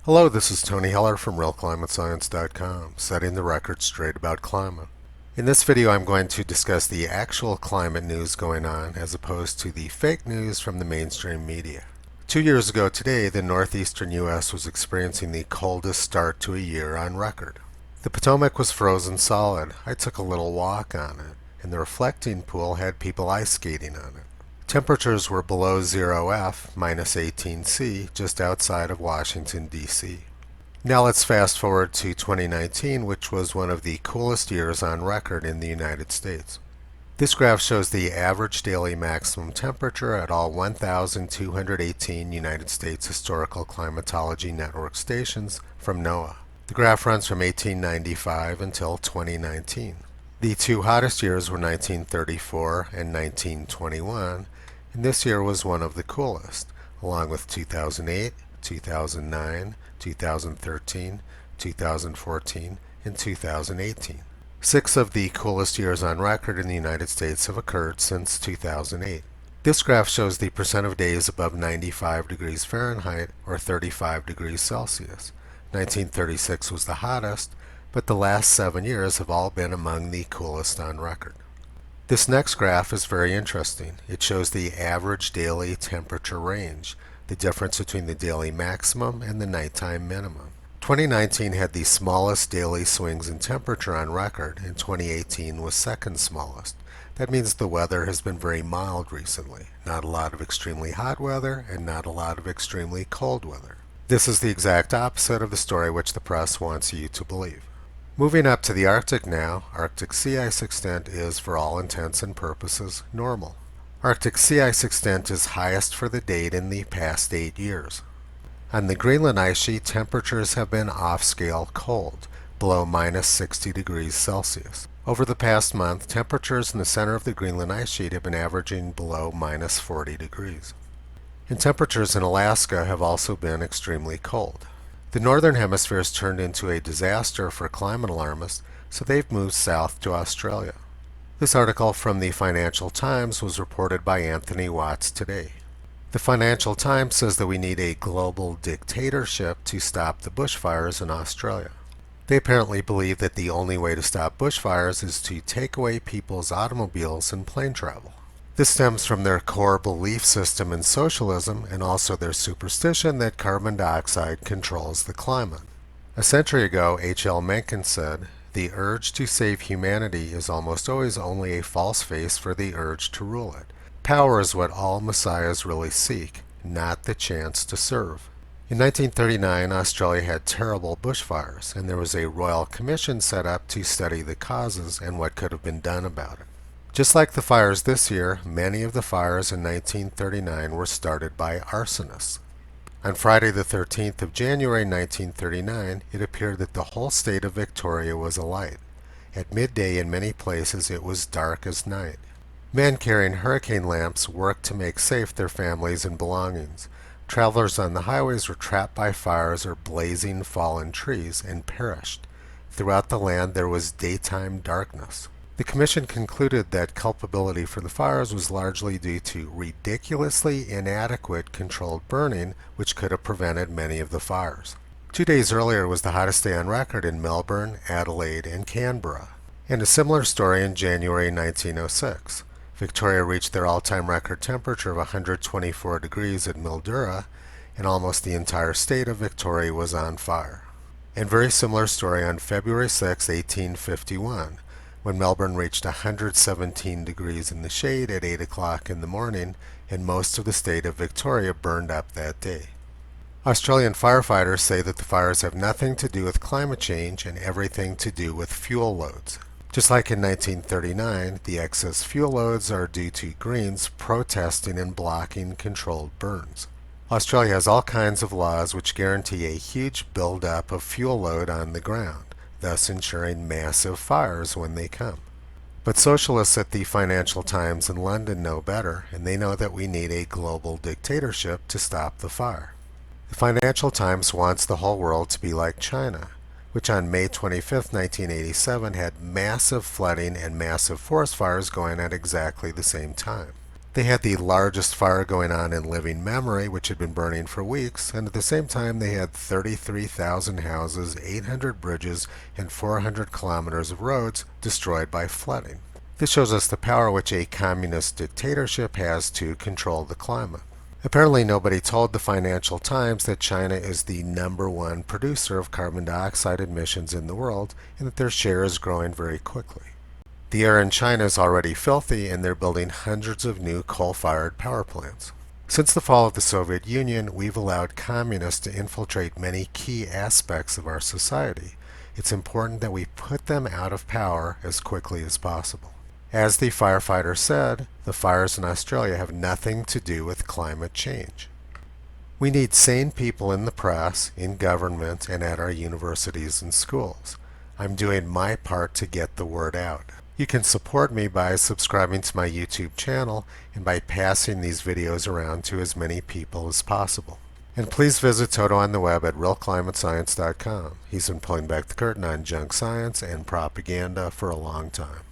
Hello, this is Tony Heller from RealClimateScience.com, setting the record straight about climate. In this video, I'm going to discuss the actual climate news going on as opposed to the fake news from the mainstream media. 2 years ago today, the northeastern U.S. was experiencing the coldest start to a year on record. The Potomac was frozen solid. I took a little walk on it, and the reflecting pool had people ice skating on it. Temperatures were below 0 F, minus 18 C, just outside of Washington, D.C. Now let's fast forward to 2019, which was one of the coolest years on record in the United States. This graph shows the average daily maximum temperature at all 1,218 United States Historical Climatology Network stations from NOAA. The graph runs from 1895 until 2019. The two hottest years were 1934 and 1921, and this year was one of the coolest, along with 2008, 2009, 2013, 2014, and 2018. 6 of the coolest years on record in the United States have occurred since 2008. This graph shows the percent of days above 95 degrees Fahrenheit or 35 degrees Celsius. 1936 was the hottest, but the last 7 years have all been among the coolest on record. This next graph is very interesting. It shows the average daily temperature range, the difference between the daily maximum and the nighttime minimum. 2019 had the smallest daily swings in temperature on record, and 2018 was second smallest. That means the weather has been very mild recently. Not a lot of extremely hot weather and not a lot of extremely cold weather. This is the exact opposite of the story which the press wants you to believe. Moving up to the Arctic now, Arctic sea ice extent is, for all intents and purposes, normal. Arctic sea ice extent is highest for the date in the past 8 years. On the Greenland ice sheet, temperatures have been off-scale cold, below minus 60 degrees Celsius. Over the past month, temperatures in the center of the Greenland ice sheet have been averaging below minus 40 degrees. And temperatures in Alaska have also been extremely cold. The northern hemisphere has turned into a disaster for climate alarmists, so they've moved south to Australia. This article from the Financial Times was reported by Anthony Watts today. The Financial Times says that we need a global dictatorship to stop the bushfires in Australia. They apparently believe that the only way to stop bushfires is to take away people's automobiles and plane travel. This stems from their core belief system in socialism and also their superstition that carbon dioxide controls the climate. A century ago, H.L. Mencken said, "The urge to save humanity is almost always only a false face for the urge to rule it. Power is what all messiahs really seek, not the chance to serve." In 1939, Australia had terrible bushfires, and there was a royal commission set up to study the causes and what could have been done about it. Just like the fires this year, many of the fires in 1939 were started by arsonists. On Friday the 13th of January 1939, it appeared that the whole state of Victoria was alight. At midday in many places it was dark as night. Men carrying hurricane lamps worked to make safe their families and belongings. Travelers on the highways were trapped by fires or blazing fallen trees and perished. Throughout the land there was daytime darkness. The commission concluded that culpability for the fires was largely due to ridiculously inadequate controlled burning, which could have prevented many of the fires. 2 days earlier was the hottest day on record in Melbourne, Adelaide, and Canberra. And a similar story in January 1906. Victoria reached their all-time record temperature of 124 degrees at Mildura, and almost the entire state of Victoria was on fire. And very similar story on February 6, 1851. When Melbourne reached 117 degrees in the shade at 8 o'clock in the morning, and most of the state of Victoria burned up that day. Australian firefighters say that the fires have nothing to do with climate change and everything to do with fuel loads. Just like in 1939, the excess fuel loads are due to Greens protesting and blocking controlled burns. Australia has all kinds of laws which guarantee a huge buildup of fuel load on the ground, thus ensuring massive fires when they come. But socialists at the Financial Times in London know better, and they know that we need a global dictatorship to stop the fire. The Financial Times wants the whole world to be like China, which on May 25, 1987 had massive flooding and massive forest fires going at exactly the same time. They had the largest fire going on in living memory, which had been burning for weeks, and at the same time they had 33,000 houses, 800 bridges, and 400 kilometers of roads destroyed by flooding. This shows us the power which a communist dictatorship has to control the climate. Apparently nobody told the Financial Times that China is the #1 producer of carbon dioxide emissions in the world and that their share is growing very quickly. The air in China is already filthy, and they're building hundreds of new coal-fired power plants. Since the fall of the Soviet Union, we've allowed communists to infiltrate many key aspects of our society. It's important that we put them out of power as quickly as possible. As the firefighter said, the fires in Australia have nothing to do with climate change. We need sane people in the press, in government, and at our universities and schools. I'm doing my part to get the word out. You can support me by subscribing to my YouTube channel and by passing these videos around to as many people as possible. And please visit Toto on the web at realclimatescience.com. He's been pulling back the curtain on junk science and propaganda for a long time.